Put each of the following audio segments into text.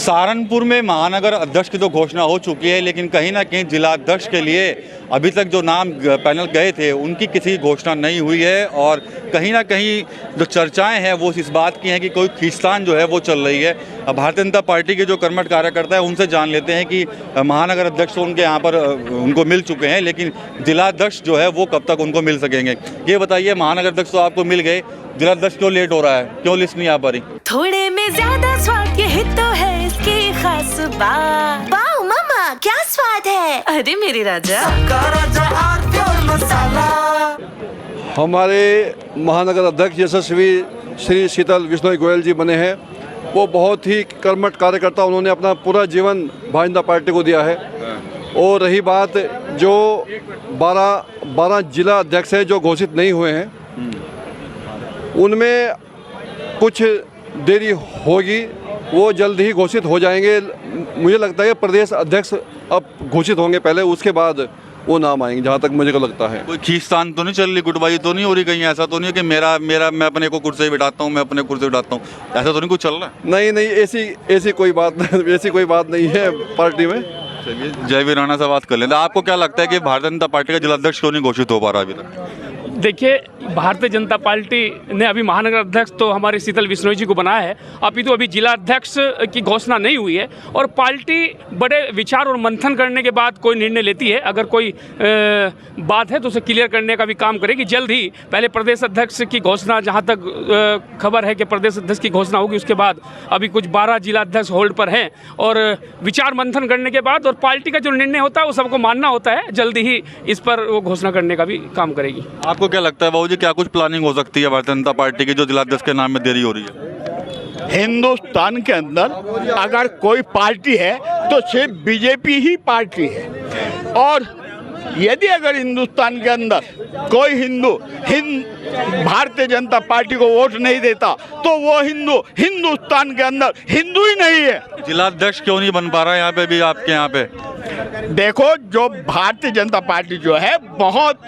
सहारनपुर में महानगर अध्यक्ष की तो घोषणा हो चुकी है, लेकिन कहीं ना कहीं जिला अध्यक्ष के लिए अभी तक जो नाम पैनल गए थे उनकी किसी घोषणा नहीं हुई है। और कहीं ना कहीं जो चर्चाएं हैं वो इस बात की हैं कि कोई खींचतान जो है वो चल रही है। अब भारतीय जनता पार्टी के जो कर्मठ कार्यकर्ता है उनसे जान लेते हैं कि महानगर अध्यक्ष तो उनके यहाँ पर उनको मिल चुके हैं, लेकिन जिला अध्यक्ष जो है वो कब तक उनको मिल सकेंगे। ये बताइए, महानगर अध्यक्ष तो आपको मिल गए, जिला अध्यक्ष क्यों लेट हो रहा है, क्यों लिस्ट नहीं आ पा रही? थोड़े में ज्यादा स्वाद यही तो है इसकी खास बात। वाओ मामा, क्या स्वाद है। अरे मेरे राजा, हमारे महानगर अध्यक्ष यशस्वी श्री शीतल विश्नोई गोयल जी बने हैं। वो बहुत ही कर्मठ कार्यकर्ता, उन्होंने अपना पूरा जीवन भारतीय जनता पार्टी को दिया है। और रही बात जो 12 जिला अध्यक्ष हैं जो घोषित नहीं हुए हैं, उनमें कुछ देरी होगी, वो जल्द ही घोषित हो जाएंगे। मुझे लगता है प्रदेश अध्यक्ष अब घोषित होंगे पहले, उसके बाद वो नाम आएंगे, जहाँ तक मुझे को लगता है। कोई खींचतान तो नहीं चल रही, गुटबाजी तो नहीं हो रही कहीं? ऐसा तो नहीं है कि मेरा मैं अपने को कुर्सी बिठाता हूँ, मैं अपने कुर्सी बिठाता हूँ, ऐसा तो नहीं कुछ चल रहा है? नहीं, ऐसी कोई बात नहीं है पार्टी में। चलिए, जयवीर राणा से बात कर लेते हैं। आपको क्या लगता है कि भारतीय जनता पार्टी का जिला अध्यक्ष क्यों नहीं घोषित हो पा रहा अभी तक? देखिए, भारतीय जनता पार्टी ने अभी महानगर अध्यक्ष तो हमारे शीतल विश्नोई जी को बनाया है, अभी जिला अध्यक्ष की घोषणा नहीं हुई है। और पार्टी बड़े विचार और मंथन करने के बाद कोई निर्णय लेती है। अगर कोई बात है तो उसे क्लियर करने का भी काम करेगी जल्द ही। पहले प्रदेश अध्यक्ष की घोषणा, जहां तक खबर है कि प्रदेश अध्यक्ष की घोषणा होगी, उसके बाद अभी कुछ 12 जिला अध्यक्ष होल्ड पर हैं। और विचार मंथन करने के बाद और पार्टी का जो निर्णय होता है वो सबको मानना होता है, जल्दी ही इस पर वो घोषणा करने का भी काम करेगी। आपको क्या लगता है बाबू जी, क्या कुछ प्लानिंग हो सकती है भारतीय जनता पार्टी की जो जिला अध्यक्ष के नाम में देरी हो रही है? हिंदुस्तान के अंदर अगर कोई पार्टी है तो सिर्फ बीजेपी ही पार्टी है। और यदि अगर हिंदुस्तान के अंदर कोई हिंदू भारतीय जनता पार्टी को वोट नहीं देता तो वो हिंदुस्तान के अंदर हिंदू ही नहीं है। जिला अध्यक्ष क्यों नहीं बन पा रहा है यहाँ पे भी, आपके यहाँ पे? देखो, जो भारतीय जनता पार्टी जो है बहुत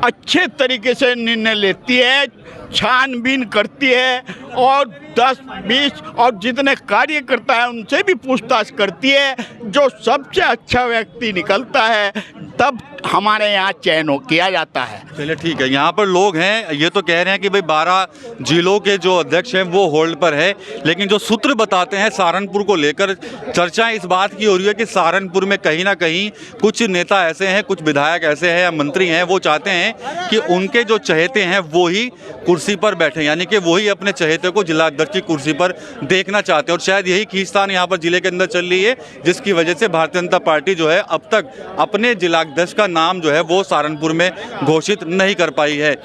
अच्छे तरीके से निर्णय लेती है, छानबीन करती है और 10-20 और जितने कार्यकर्ता है उनसे भी पूछताछ करती है। जो सबसे अच्छा व्यक्ति निकलता है तब हमारे यहाँ चयन किया जाता है। चलिए ठीक है, यहाँ पर लोग हैं ये तो कह रहे हैं कि भाई 12 जिलों के जो अध्यक्ष हैं वो होल्ड पर है, लेकिन जो सूत्र बताते हैं सहारनपुर को लेकर चर्चाएं इस बात की हो रही है कि सहारनपुर में कहीं ना कहीं कुछ नेता ऐसे हैं, कुछ विधायक ऐसे हैं या मंत्री हैं, वो चाहते हैं कि उनके जो चहेते हैं वो ही कुर्सी पर बैठे, यानी कि वही अपने चहेते को जिला अध्यक्ष की कुर्सी पर देखना चाहते हैं। और शायद यही खींचतान यहाँ पर जिले के अंदर चल रही है, जिसकी वजह से भारतीय जनता पार्टी जो है अब तक अपने जिला अध्यक्ष का नाम जो है वो सहारनपुर में घोषित नहीं कर पाई है।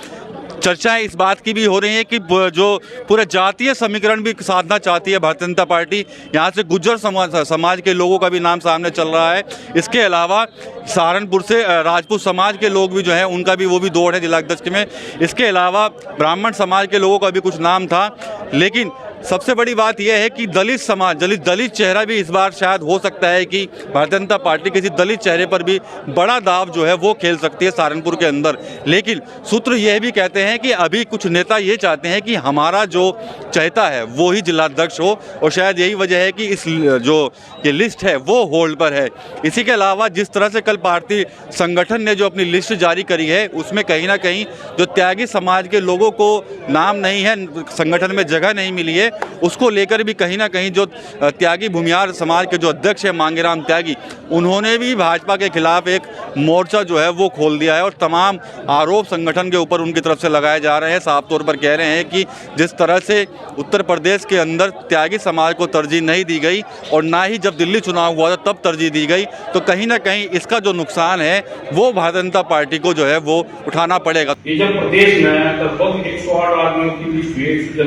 चर्चाएं इस बात की भी हो रही हैं कि जो पूरे जातीय समीकरण भी साधना चाहती है भारतीय जनता पार्टी, यहाँ से गुज्जर समाज के लोगों का भी नाम सामने चल रहा है। इसके अलावा सहारनपुर से राजपूत समाज के लोग भी जो हैं उनका भी वो भी दौड़ है जिला अध्यक्ष में। इसके अलावा ब्राह्मण समाज के लोगों का भी कुछ नाम था, लेकिन सबसे बड़ी बात यह है कि दलित समाज, दलित चेहरा भी इस बार शायद हो सकता है कि भारतीय जनता पार्टी किसी दलित चेहरे पर भी बड़ा दाव जो है वो खेल सकती है सहारनपुर के अंदर। लेकिन सूत्र यह भी कहते हैं कि अभी कुछ नेता ये चाहते हैं कि हमारा जो चहेता है वो ही जिलाध्यक्ष हो, और शायद यही वजह है कि इस जो ये लिस्ट है वो होल्ड पर है। इसी के अलावा जिस तरह से कल भारतीय संगठन ने जो अपनी लिस्ट जारी करी है उसमें कहीं ना कहीं जो त्यागी समाज के लोगों को नाम नहीं है, संगठन में जगह नहीं मिली है, उसको लेकर भी कहीं ना कहीं जो त्यागी भूमिहार समाज के जो अध्यक्ष हैं मांगेराम त्यागी, उन्होंने भी भाजपा के खिलाफ एक मोर्चा जो है वो खोल दिया है और तमाम आरोप संगठन के ऊपर उनकी तरफ से लगाए जा रहे हैं। साफ तौर पर कह रहे हैं कि जिस तरह से उत्तर प्रदेश के अंदर त्यागी समाज को तरजीह नहीं दी गई और ना ही जब दिल्ली चुनाव हुआ था तब तरजीह दी गई, तो कहीं ना कहीं इसका जो नुकसान है वो भारतीय जनता पार्टी को जो है वो उठाना पड़ेगा। ये जब प्रदेश में लगभग 108 आदमियों की लिस्ट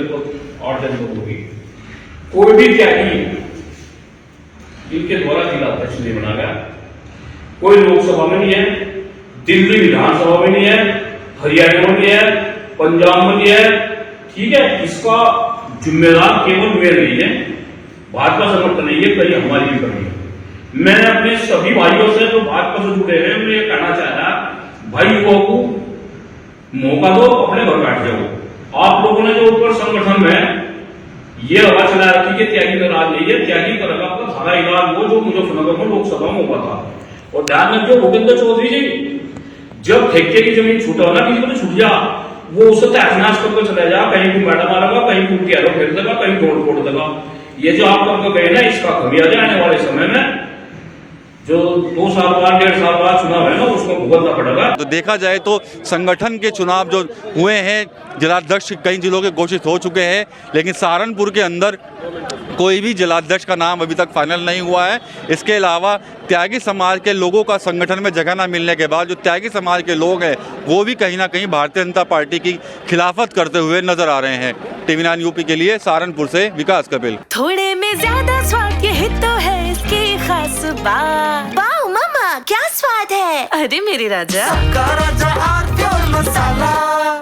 और जनपद होगी, कोई भी त्यागी इनके द्वारा जिला अध्यक्ष नहीं बना गया। कोई लोकसभा में नहीं है, दिल्ली विधानसभा में नहीं है, हरियाणा में नहीं है, पंजाब में नहीं है। ठीक है, इसका जिम्मेदार केवल वे नहीं है, भाजपा समर्थन नहीं है, कहीं हमारी भी कमी है। मैं अपने सभी भाइयों से जो भाजपा से जुड़े हैं मैं ये कहना चाहता, भाई को मौका दो, अपने घर बैठ जाओ। आप लोगों ने जो ऊपर संगठन में ये हवा चला रखी है त्यागी का राज नहीं है, त्यागी का रखा सारा इलाज वो जो मुजफ्फरनगर में लोकसभा में हुआ था। और ध्यान रखिए भूपेंद्र चौधरी जी, जब ठेके की जमीन छूटा ना, किसी को छूट जा, वो उसे तहस करके चले जा, कहीं भी मैडम मारेगा, कहीं कुर्ती आरो फेंक देगा, कहीं तोड़ फोड़ देगा। ये जो आप करके गए ना, इसका खमियाजा आने वाले समय में जो 2 साल बाद 1.5 साल बाद चुनाव है ना, उसको भुगतना पड़ेगा। तो देखा जाए तो संगठन के चुनाव जो हुए हैं, जिलाध्यक्ष कई जिलों के घोषित हो चुके हैं, लेकिन सहारनपुर के अंदर कोई भी जिलाध्यक्ष का नाम अभी तक फाइनल नहीं हुआ है। इसके अलावा त्यागी समाज के लोगों का संगठन में जगह न मिलने के बाद जो त्यागी समाज के लोग हैं वो भी कहीं ना कहीं भारतीय जनता पार्टी की खिलाफत करते हुए नजर आ रहे हैं। TV9 यूपी के लिए सहारनपुर से विकास कपिल। थोड़े में ज्यादा स्वाद, यही तो है इसकी खास बात। वाओ मामा क्या स्वाद है, अरे मेरे राजा। सबका राजा आर प्योर मसाला।